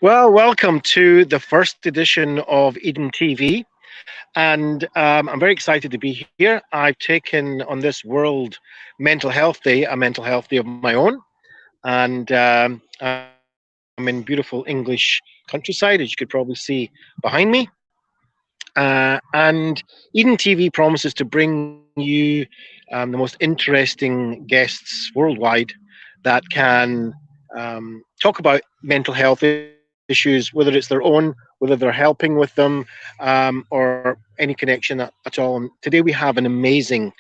Well, welcome to the first edition of Eden TV. And I'm very excited to be here. I've taken on this World Mental Health Day a mental health day of my own. And I'm in beautiful English countryside, as you could probably see behind me. And Eden TV promises to bring you the most interesting guests worldwide that can talk about mental health issues, whether it's their own, whether they're helping with them, or any connection at all. And today we have an amazing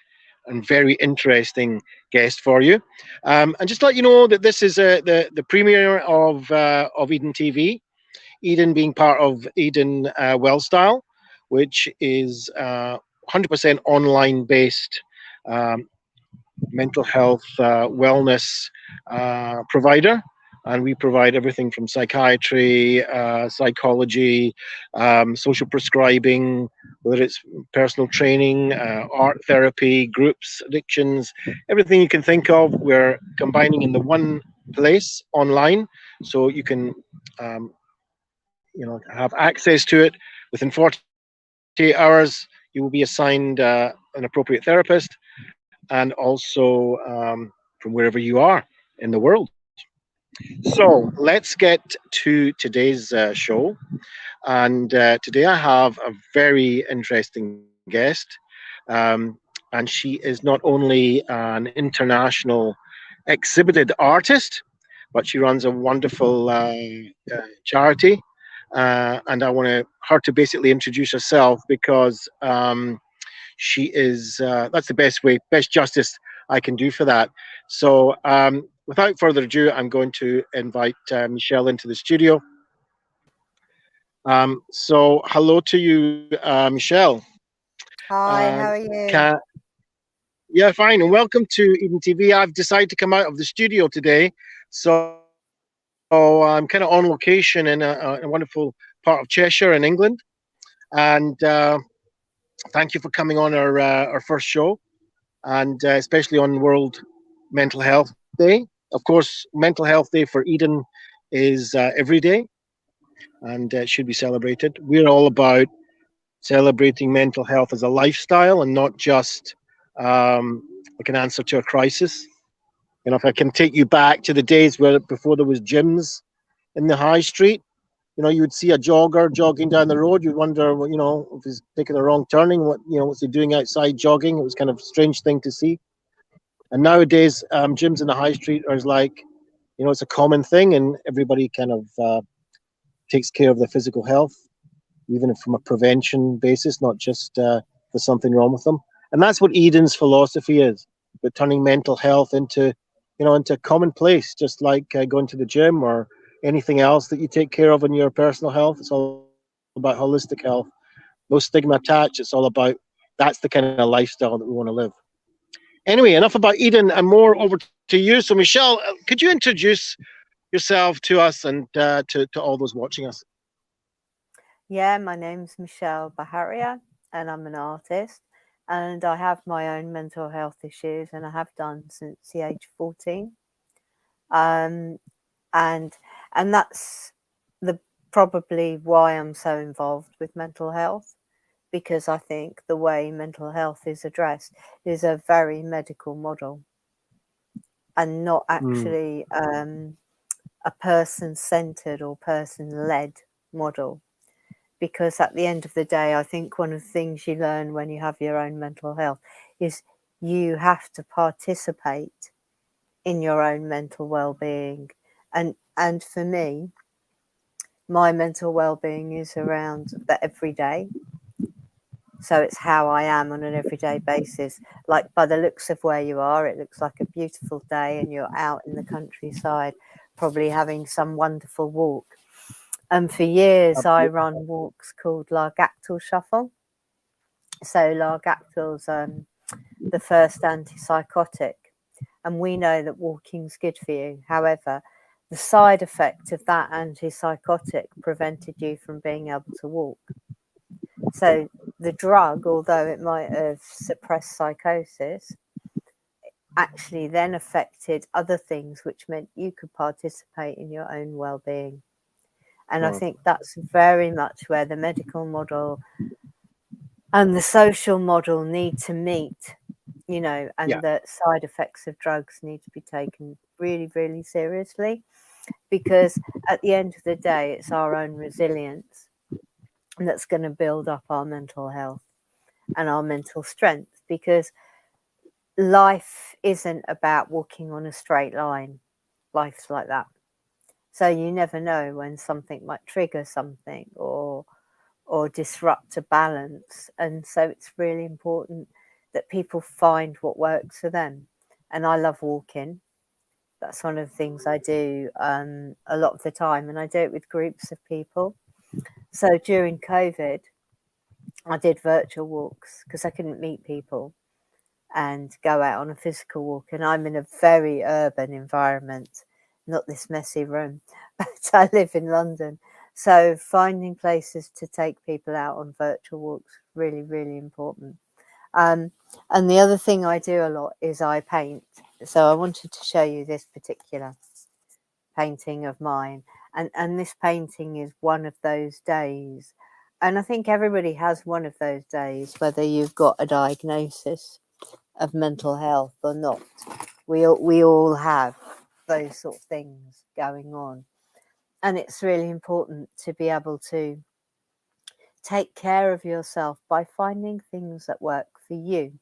and very interesting guest for you. And just to let you know that this is the premiere of Eden TV. Eden being part of Eden Wellstyle, which is 100% online based um, mental health wellness provider. And we provide everything from psychiatry, psychology, social prescribing, whether it's personal training, art therapy, groups, addictions, everything you can think of. We're combining in the one place online, so you can um, have access to it within 48 hours. You will be assigned an appropriate therapist, and also from wherever you are in the world. So let's get to today's show. And today I have a very interesting guest. Um, and she is not only an international exhibited artist, but she runs a wonderful charity. And I want her to basically introduce herself because she is, that's the best way, best justice I can do for that. So without further ado, I'm going to invite Michelle into the studio. So hello to you, Michelle. Hi, how are you? Can, yeah, fine. And welcome to Eden TV. I've decided to come out of the studio today. So I'm kind of on location in a wonderful part of Cheshire in England. And thank you for coming on our first show, and especially on World Mental Health Day. Of course, Mental Health Day for Eden is every day, and it should be celebrated. We're all about celebrating mental health as a lifestyle and not just like an answer to a crisis. If I can take you back to the days where before there was gyms in the high street, you would see a jogger jogging down the road. You'd wonder, if he's taking a wrong turning, what's he doing outside jogging? It was kind of a strange thing to see. And nowadays, gyms in the high street are like, it's a common thing, and everybody kind of takes care of their physical health, even from a prevention basis, not just there's something wrong with them. And that's what Eden's philosophy is, but turning mental health into a commonplace, just like going to the gym or anything else that you take care of in your personal health. It's all about holistic health. No stigma attached. It's all about that's the kind of lifestyle that we want to live. Anyway, enough about Eden and more over to you. So, Michelle, could you introduce yourself to us and to all those watching us? Yeah, my name's Michelle Baharia and I'm an artist and I have my own mental health issues and I have done since the age of 14. Um, and and that's the probably why I'm so involved with mental health, because I think the way mental health is addressed is a very medical model and not Mm, actually a person-centered or person-led model. Because at the end of the day, I think one of the things you learn when you have your own mental health is you have to participate in your own mental well-being. And for me, my mental well-being is around the everyday. So it's how I am on an everyday basis. Like by the looks of where you are, it looks like a beautiful day and you're out in the countryside, probably having some wonderful walk. And for years, I absolutely. run walks called Largactyl Shuffle. So Largactyl's the first antipsychotic, and we know that walking's good for you. However, the side effect of that antipsychotic prevented you from being able to walk. So the drug, although it might have suppressed psychosis, actually then affected other things, which meant you could participate in your own well-being. And I think that's very much where the medical model and the social model need to meet, you know, and Yeah. the side effects of drugs need to be taken really, really seriously, because at the end of the day, it's our own resilience that's going to build up our mental health and our mental strength, because life isn't about walking on a straight line. Life's like that. So you never know when something might trigger something or disrupt a balance. And so it's really important that people find what works for them. And I love walking. That's one of the things I do a lot of the time, and I do it with groups of people. So during COVID, I did virtual walks because I couldn't meet people and go out on a physical walk. And I'm in a very urban environment, not this messy room, but I live in London. So finding places to take people out on virtual walks, really, really important. And the other thing I do a lot is I paint. So I wanted to show you this particular painting of mine. And this painting is one of those days. And I think everybody has one of those days, whether you've got a diagnosis of mental health or not. We all have those sort of things going on. And it's really important to be able to take care of yourself by finding things that work for you.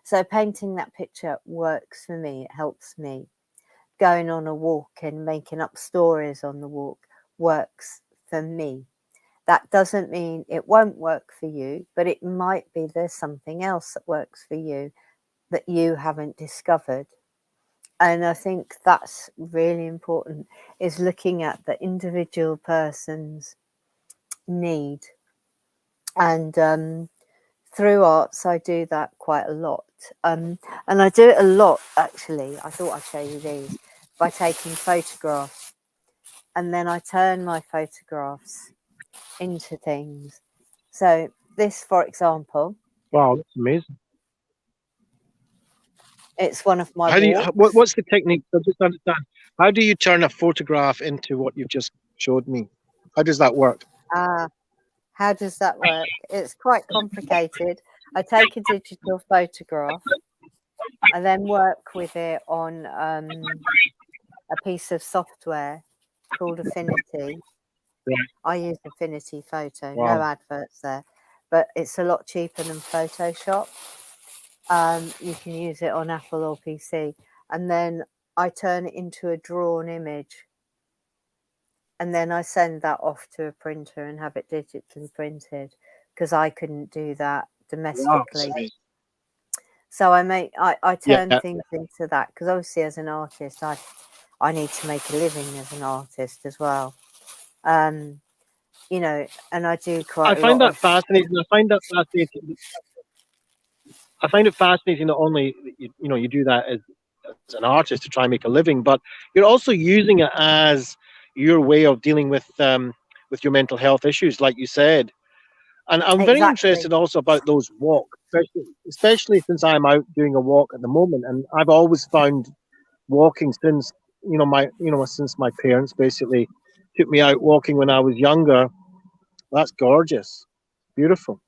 So painting that picture works for me, it helps me. Going on a walk and making up stories on the walk works for me. That doesn't mean it won't work for you, but it might be there's something else that works for you that you haven't discovered. And I think that's really important, is looking at the individual person's need. And through arts, I do that quite a lot. And I do it a lot, actually. I thought I'd show you these, by taking photographs. And then I turn my photographs into things. So this, for example. Wow, that's amazing. It's one of my How do you? walks. What's the technique? I just understand. How do you turn a photograph into what you've just showed me? How does that work? How does that work? It's quite complicated. I take a digital photograph and then work with it on a piece of software called Affinity. I use Affinity Photo, no Wow. adverts there, but it's a lot cheaper than Photoshop. You can use it on Apple or PC, and then I turn it into a drawn image, and then I send that off to a printer and have it digitally printed, because I couldn't do that domestically. Wow. So I turn Yeah. things into that, because obviously as an artist, I need to make a living as an artist as well. You know, and I do quite I a find lot that of. fascinating. I find it fascinating not only that you do that as an artist to try and make a living, but you're also using it as your way of dealing with your mental health issues, like you said. And I'm very Exactly. interested also about those walks, especially since I'm out doing a walk at the moment, and I've always found walking since since my parents basically took me out walking when I was younger. That's gorgeous, beautiful,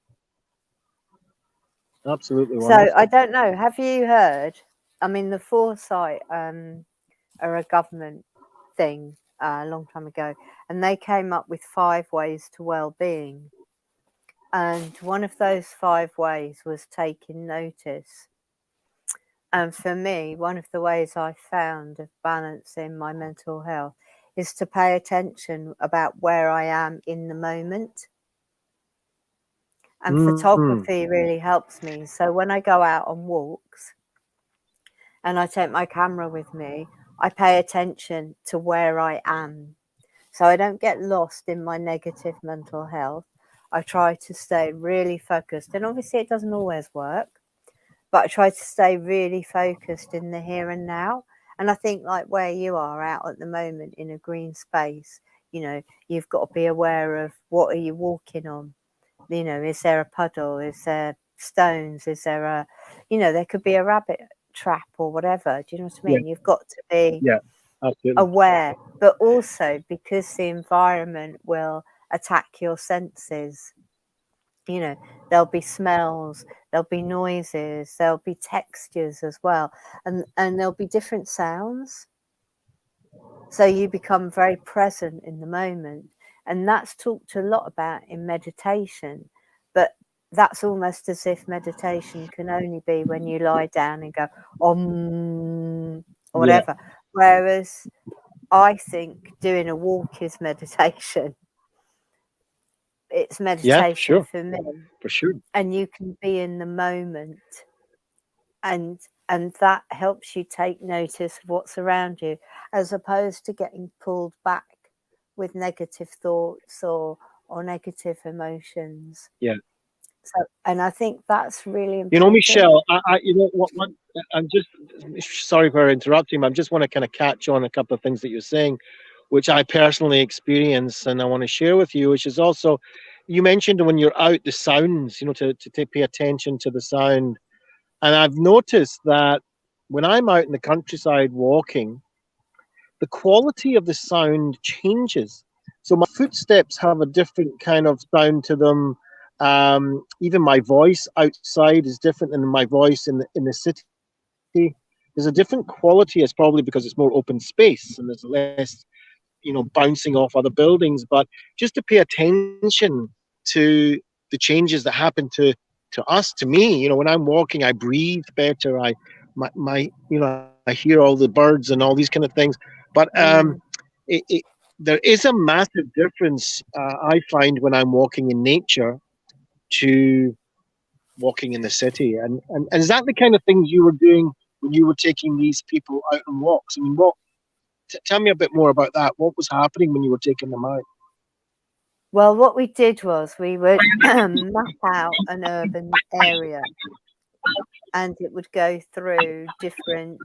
absolutely So I wonderful. don't know. Have you heard? I mean, the Foresight are a government thing a long time ago, and they came up with 5 ways to well-being. And one of those 5 ways was taking notice. And for me, one of the ways I found of balancing my mental health is to pay attention about where I am in the moment. And photography really helps me. So when I go out on walks and I take my camera with me, I pay attention to where I am. So I don't get lost in my negative mental health. I try to stay really focused. And obviously, it doesn't always work, but I try to stay really focused in the here and now. And I think, like where you are out at the moment in a green space, you know, you've got to be aware of what are you walking on. You know, is there a puddle? Is there stones? Is there there could be a rabbit trap or whatever. Do you know what I Yeah, mean? You've got to be yeah. Absolutely. aware, but also because the environment will attack your senses. You know, there'll be smells, there'll be noises, there'll be textures as well, and there'll be different sounds. So you become very present in the moment, and that's talked a lot about in meditation. But that's almost as if meditation can only be when you lie down and go or Yeah. whatever. Whereas I think doing a walk is meditation. It's Yeah, for meditation sure. for me, For sure. and you can be in the moment, and that helps you take notice of what's around you, as opposed to getting pulled back with negative thoughts or negative emotions. Yeah. So, and I think that's really You know, important. Michelle, you know what, I'm just sorry for interrupting. I just want to kind of catch on a couple of things that you're saying, which I personally experience, and I want to share with you. Which is also, you mentioned when you're out, the sounds. You know, to pay attention to the sound, and I've noticed that when I'm out in the countryside walking, the quality of the sound changes. So my footsteps have a different kind of sound to them. Even my voice outside is different than my voice in the city. There's a different quality. It's probably because it's more open space and there's less, bouncing off other buildings. But just to pay attention to the changes that happen to us, to me, when I'm walking, I breathe better. I hear all the birds and all these kind of things. But Mm. there is a massive difference, I find, when I'm walking in nature to walking in the city. And is that the kind of things you were doing when you were taking these people out on walks? I mean, tell me a bit more about that. What was happening when you were taking them out? Well, what we did was we would map out an urban area, and it would go through different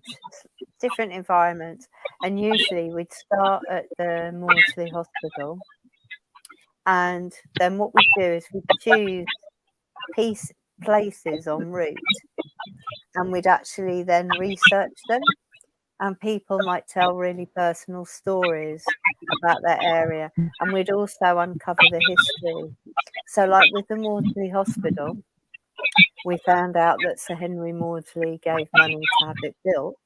environments, and usually we'd start at the Maudsley Hospital, and then what we'd do is we'd choose places en route, and we'd actually then research them, and people might tell really personal stories about their area, and we'd also uncover the history. So like with the Maudsley Hospital, we found out that Sir Henry Maudsley gave money to have it built,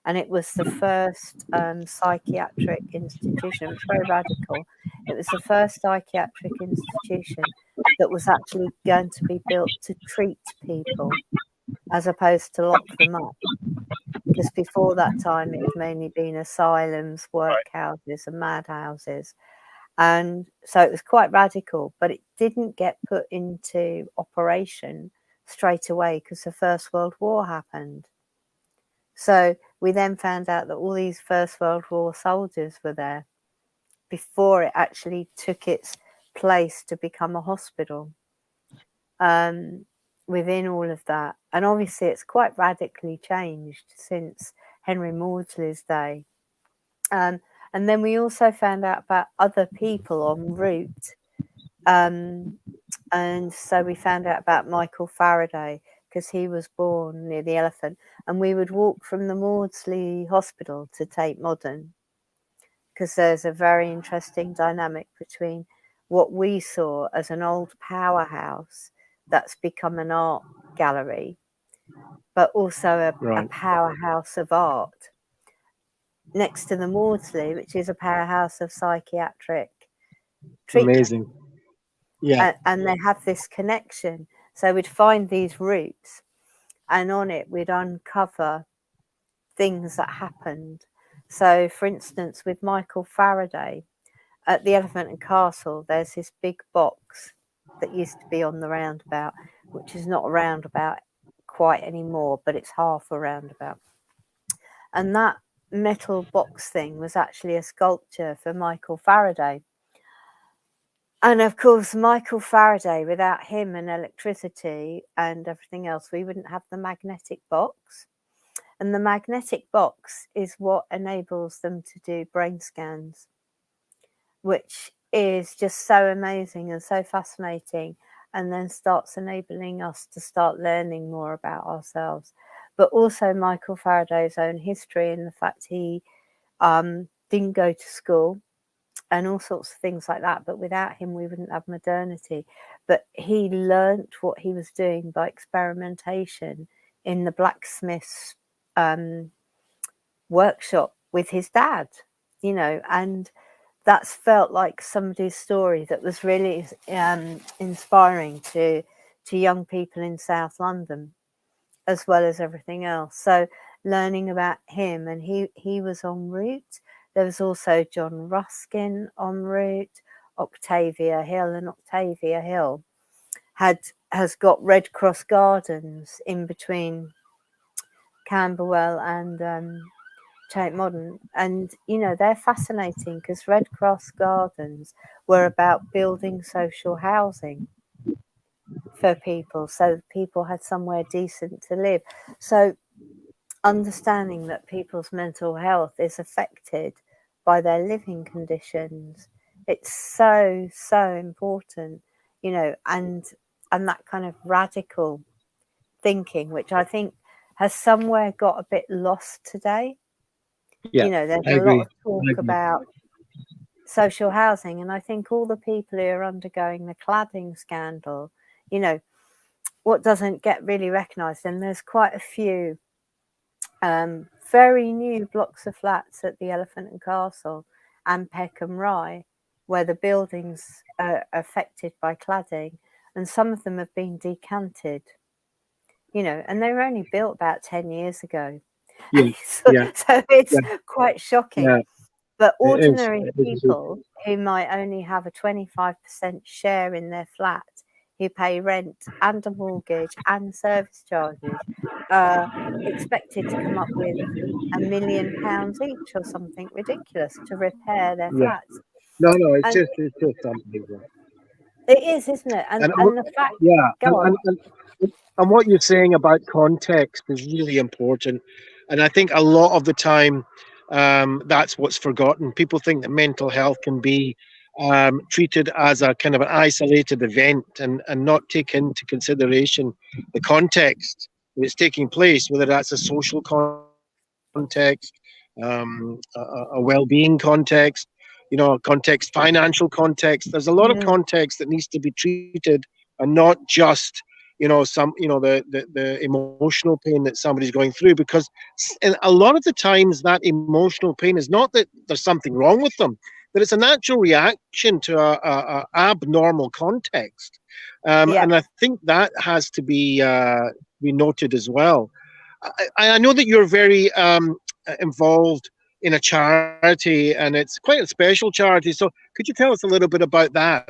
and it was the first psychiatric institution. It was very radical. It was the first psychiatric institution that was actually going to be built to treat people as opposed to lock them up. Because before that time, it had mainly been asylums, workhouses, and madhouses. And so it was quite radical, but it didn't get put into operation straight away because the First World War happened. So we then found out that all these First World War soldiers were there before it actually took its place to become a hospital. Within all of that, and obviously it's quite radically changed since Henry Maudsley's day. And then we also found out about other people en route. And so we found out about Michael Faraday because he was born near the Elephant, and we would walk from the Maudsley Hospital to Tate Modern because there's a very interesting dynamic between what we saw as an old powerhouse that's become an art gallery, but also a powerhouse of art next to the Maudsley, which is a powerhouse of psychiatric treatment. Amazing. Yeah. And they have this connection. So we'd find these routes, and on it we'd uncover things that happened. So, for instance, with Michael Faraday at the Elephant and Castle, there's this big box that used to be on the roundabout, which is not a roundabout quite anymore, but it's half a roundabout. And that metal box thing was actually a sculpture for Michael Faraday. And of course, Michael Faraday, without him and electricity and everything else, we wouldn't have the magnetic box. And the magnetic box is what enables them to do brain scans, which is just so amazing and so fascinating, and then starts enabling us to start learning more about ourselves. But also Michael Faraday's own history and the fact he didn't go to school, and all sorts of things like that. But without him, we wouldn't have modernity. But he learnt what he was doing by experimentation in the blacksmith's workshop with his dad, you know, and that's felt like somebody's story that was really inspiring to young people in South London, as well as everything else. So learning about him, and he was en route. There was also John Ruskin en route, Octavia Hill, and Octavia Hill has got Red Cross Gardens in between Camberwell and Tate Modern, and you know they're fascinating because Red Cross Gardens were about building social housing for people, so people had somewhere decent to live. So understanding that people's mental health is affected by their living conditions, it's so important, you know, and that kind of radical thinking, which I think has somewhere got a bit lost today. Yeah, You know, there's I a lot agree. of talk about social housing, and I think all the people who are undergoing the cladding scandal, you know, what doesn't get really recognised, and there's quite a few very new blocks of flats at the Elephant and Castle and Peckham Rye, where the buildings are affected by cladding, and some of them have been decanted, you know, and they were only built about 10 years ago. Yeah, so, yeah, so it's yeah, quite shocking. yeah. But It is. ordinary people who might only have a 25% share in their flat, who pay rent and a mortgage and service charges, are expected to come up with £1 million each or something ridiculous to repair their Yeah. flats. No, it's And just unbelievable. it is, isn't it? And the fact, yeah, go on. and what you're saying about context is really important, and I think a lot of the time that's what's forgotten. People think that mental health can be treated as a kind of an isolated event, and not take into consideration the context that it's taking place, whether that's a social context, a well-being context, context, financial context. There's a lot of context that needs to be treated, and not just the emotional pain that somebody's going through, because a lot of the times that emotional pain is not that there's something wrong with them, that it's a natural reaction to a abnormal context, and I think that has to be noted as well. I know that you're very involved in a charity, and it's quite a special charity. So could you tell us a little bit about that?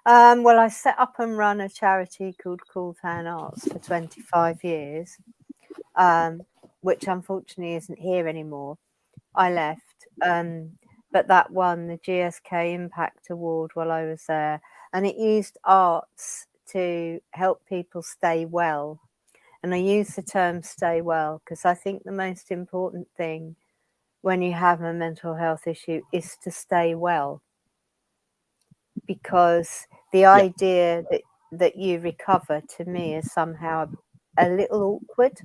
Well, I set up and run a charity called Cool Town Arts for 25 years, which unfortunately isn't here anymore. I left, but that won the GSK Impact Award while I was there, and it used arts to help people stay well. And I use the term stay well because I think the most important thing when you have a mental health issue is to stay well, because the idea that you recover, to me, is somehow a little awkward.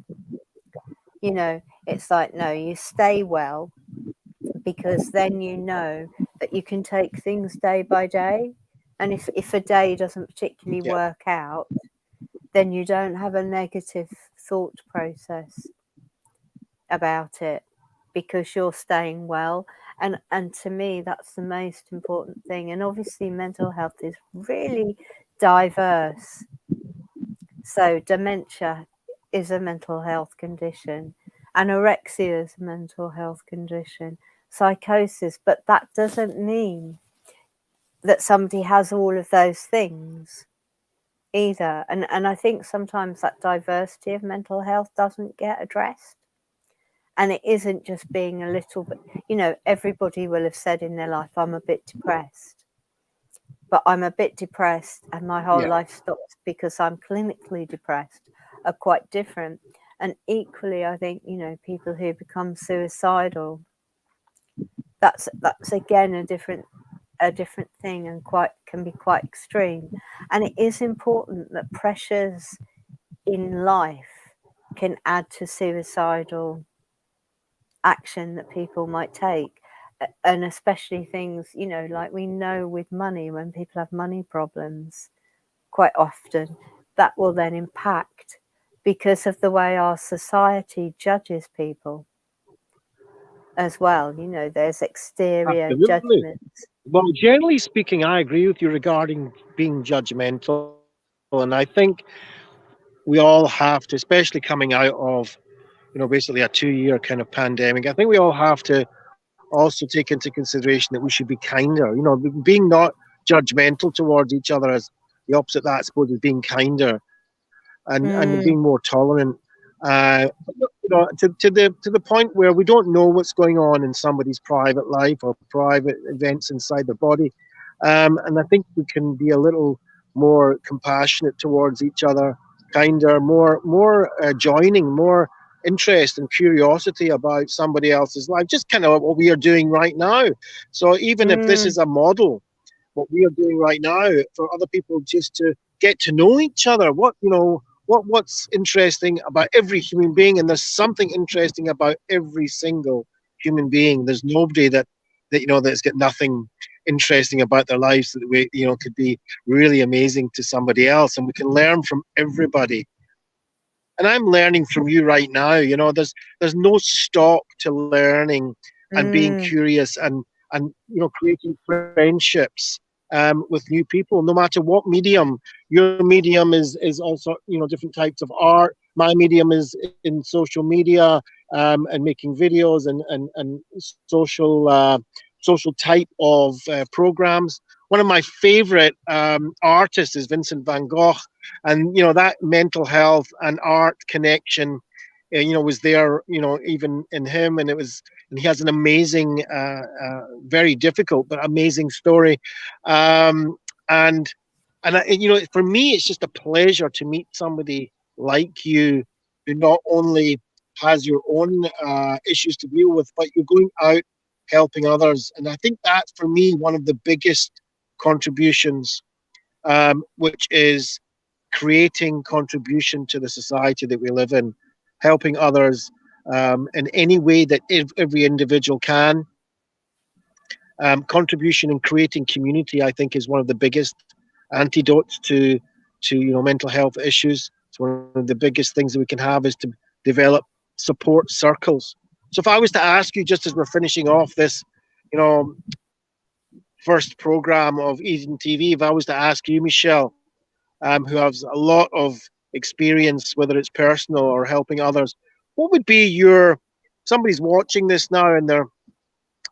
You know, it's like, no, you stay well, because then you know that you can take things day by day. And if a day doesn't particularly work out, then you don't have a negative thought process about it, because you're staying well. And to me, that's the most important thing. And obviously mental health is really diverse. So dementia is a mental health condition, anorexia is a mental health condition, psychosis, but that doesn't mean that somebody has all of those things either. And I think sometimes that diversity of mental health doesn't get addressed. And it isn't just being a little bit, everybody will have said in their life, I'm a bit depressed. But I'm a bit depressed and my whole life stops because I'm clinically depressed, are quite different. And equally, I think, people who become suicidal, that's again a different thing, and can be quite extreme. And it is important that pressures in life can add to suicidal action that people might take. And especially things, you know, like we know with money, when people have money problems, quite often that will then impact because of the way our society judges people as well. You know, there's exterior Absolutely. judgments. Well, generally speaking, I agree with you regarding being judgmental. And I think we all have to, especially coming out of, basically a 2-year kind of pandemic, I think we all have to also take into consideration that we should be kinder, being not judgmental towards each other, as the opposite of that, I suppose, is being kinder and being Mm, more tolerant. To the point where we don't know what's going on in somebody's private life or private events inside their body, and I think we can be a little more compassionate towards each other, kinder, more joining, more interest and curiosity about somebody else's life, just kind of what we are doing right now. So even if this mm, is a model, what we are doing right now, for other people just to get to know each other, what's interesting about every human being, and there's something interesting about every single human being. There's nobody that's got nothing interesting about their lives that we could be really amazing to somebody else, and we can learn from everybody. And I'm learning from you right now. There's no stop to learning and being mm. curious, and creating friendships with new people, no matter what medium. Your medium is also different types of art. My medium is in social media, and making videos and social type of programs. One of my favorite artists is Vincent van Gogh, and that mental health and art connection was there, even in him. And he has an amazing, very difficult but amazing story. Um, and and for me, it's just a pleasure to meet somebody like you, who not only has your own issues to deal with, but you're going out helping others. And I think that's, for me, one of the biggest contributions, which is creating contribution to the society that we live in, helping others in any way that every individual can. Contribution and creating community, I think, is one of the biggest antidotes to mental health issues. It's one of the biggest things that we can have, is to develop support circles. So if I was to ask you, just as we're finishing off this, you know, first program of Eden TV, if I was to ask you, Michelle, who has a lot of experience, whether it's personal or helping others, what would be somebody's watching this now and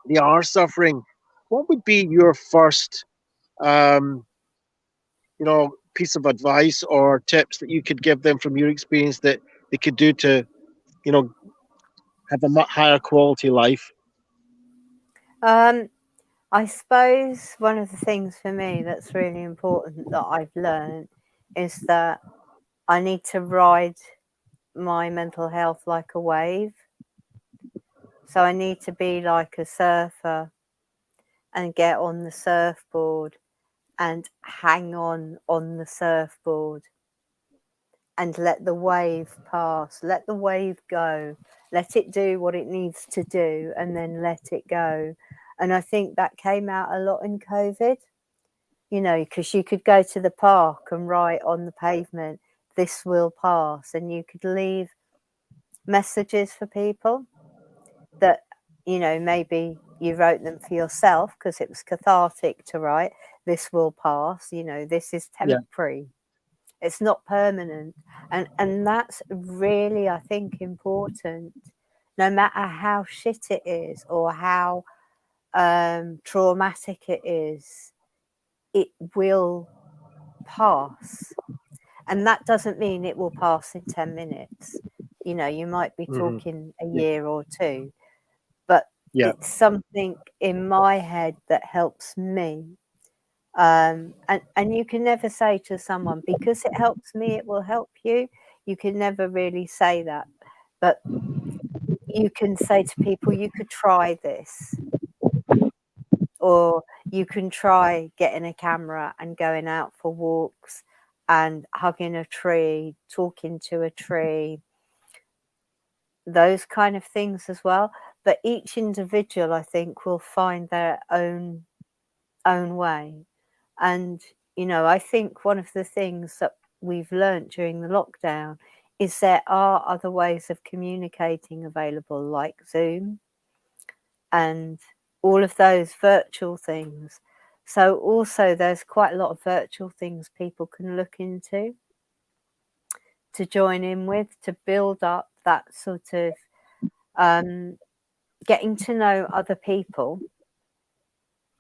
they are suffering, what would be your first um, piece of advice or tips that you could give them from your experience, that they could do to you know have a much higher quality life? Um, I suppose one of the things for me that's really important that I've learned is that I need to ride my mental health like a wave. So I need to be like a surfer and get on the surfboard and hang on the surfboard and let the wave pass, let the wave go, let it do what it needs to do, and then let it go. And I think that came out a lot in COVID, because you could go to the park and write on the pavement, "This will pass," and you could leave messages for people that, maybe you wrote them for yourself because it was cathartic to write, "This will pass," "This is Yeah. temporary. It's not permanent." And that's really, I think, important. No matter how shit it is or how traumatic it is, it will pass. And that doesn't mean it will pass in 10 minutes. You might be Hmm. talking a Yeah. year or two, but Yeah. it's something in my head that helps me. And you can never say to someone, because it helps me, it will help you. You can never really say that. But you can say to people, you could try this, or you can try getting a camera and going out for walks and hugging a tree, talking to a tree, those kind of things as well. but each individual, I think, will find their own way. And I think one of the things that we've learnt during the lockdown is there are other ways of communicating available, like Zoom and all of those virtual things. So also there's quite a lot of virtual things people can look into to join in with, to build up that sort of getting to know other people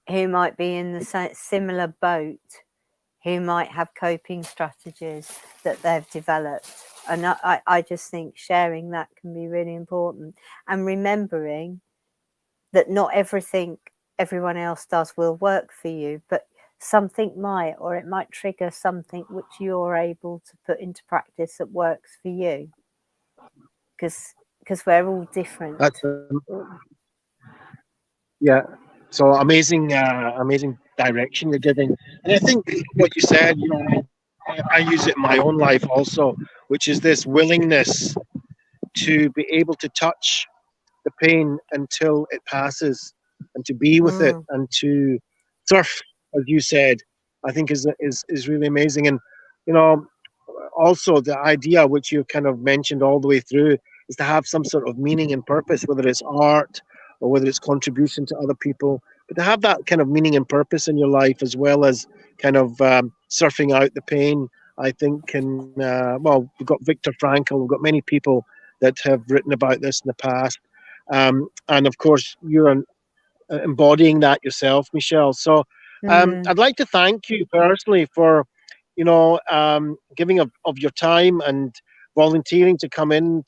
who might be in the similar boat, who might have coping strategies that they've developed. And I just think sharing that can be really important. And remembering that not everything everyone else does will work for you, but something might, or it might trigger something which you're able to put into practice that works for you. Because we're all different. That's yeah. So amazing, amazing direction you're giving. And I think what you said, I use it in my own life also, which is this willingness to be able to touch the pain until it passes, and to be with it, and to surf, as you said, I think is really amazing. And also the idea which you kind of mentioned all the way through is to have some sort of meaning and purpose, whether it's art or whether it's contribution to other people, but to have that kind of meaning and purpose in your life, as well as kind of surfing out the pain, I think can well, we've got Viktor Frankl, we've got many people that have written about this in the past, and of course you're embodying that yourself, Michelle. So I'd like to thank you personally for giving of your time and volunteering to come in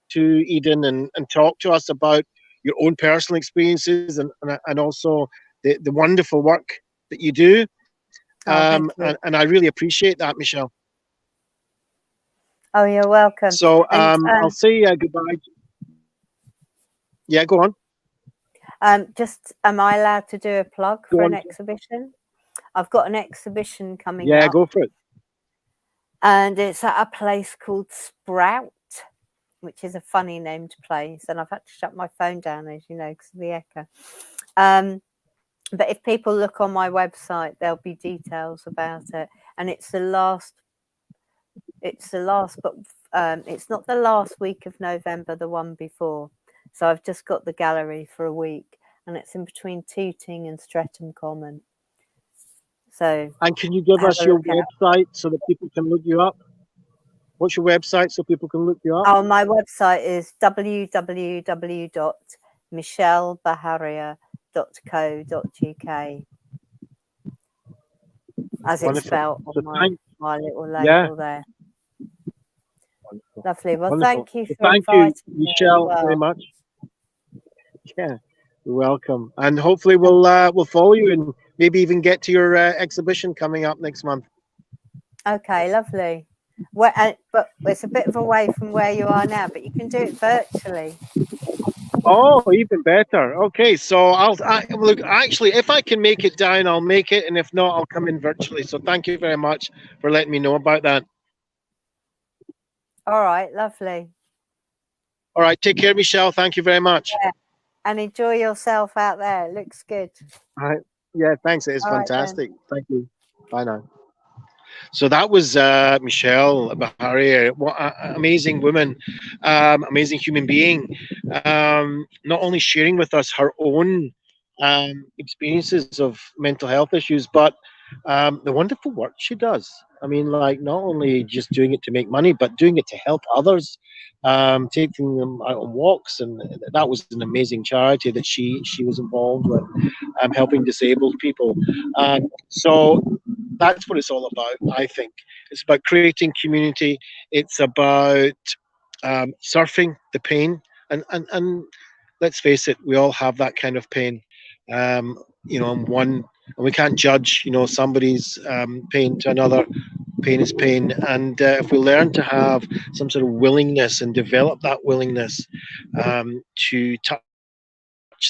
to Eden and talk to us about your own personal experiences, and also the wonderful work that you do. And I really appreciate that, Michelle. Oh, you're welcome. So I'll say goodbye. Yeah, go on. Just, am I allowed to do a plug for an exhibition? I've got an exhibition coming up. Yeah, go for it. And it's at a place called Sprout, which is a funny named place. And I've had to shut my phone down, as you know, because of the echo. But if people look on my website, there'll be details about it. And it's the last, but it's not the last week of November, the one before. So I've just got the gallery for a week, and it's in between Tooting and Streatham Common. So, and can you give us your website so that people can look you up? What's your website so people can look you up? Oh, my website is www.michellebaharia.co.uk, as it's spelled on my little label there. Wonderful. Lovely. Well, wonderful. Thank you for inviting me, Michelle, very much. Yeah, you're welcome. And hopefully we'll follow you and maybe even get to your exhibition coming up next month. Okay, lovely. But it's a bit of a way from where you are now, but you can do it virtually. Oh, even better. Okay, so look. Actually, if I can make it down, I'll make it, and if not, I'll come in virtually. So thank you very much for letting me know about that. All right, lovely. All right, take care, Michelle. Thank you very much. Yeah. And enjoy yourself out there. It looks good. All right. Yeah, thanks. It is fantastic. Thank you. Bye now. So that was Michelle Baharia. What an amazing woman, amazing human being. Not only sharing with us her own experiences of mental health issues, but the wonderful work she does. I mean, like, not only just doing it to make money, but doing it to help others, taking them out on walks, and that was an amazing charity that she was involved with, helping disabled people. So that's what it's all about. I think it's about creating community. It's about surfing the pain, and let's face it, we all have that kind of pain. And we can't judge, somebody's pain to another. Pain is pain, and if we learn to have some sort of willingness and develop that willingness to touch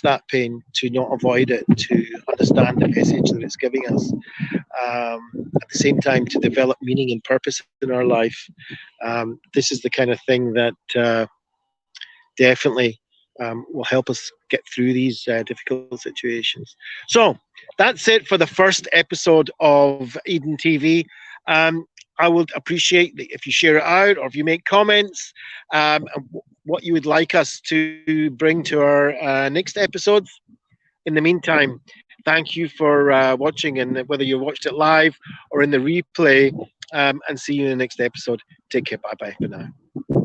that pain, to not avoid it, to understand the message that it's giving us, at the same time to develop meaning and purpose in our life, this is the kind of thing that definitely will help us get through these difficult situations. So that's it for the first episode of Eden TV. I would appreciate if you share it out, or if you make comments, what you would like us to bring to our next episodes. In the meantime, thank you for watching, and whether you watched it live or in the replay, and see you in the next episode. Take care. Bye bye for now.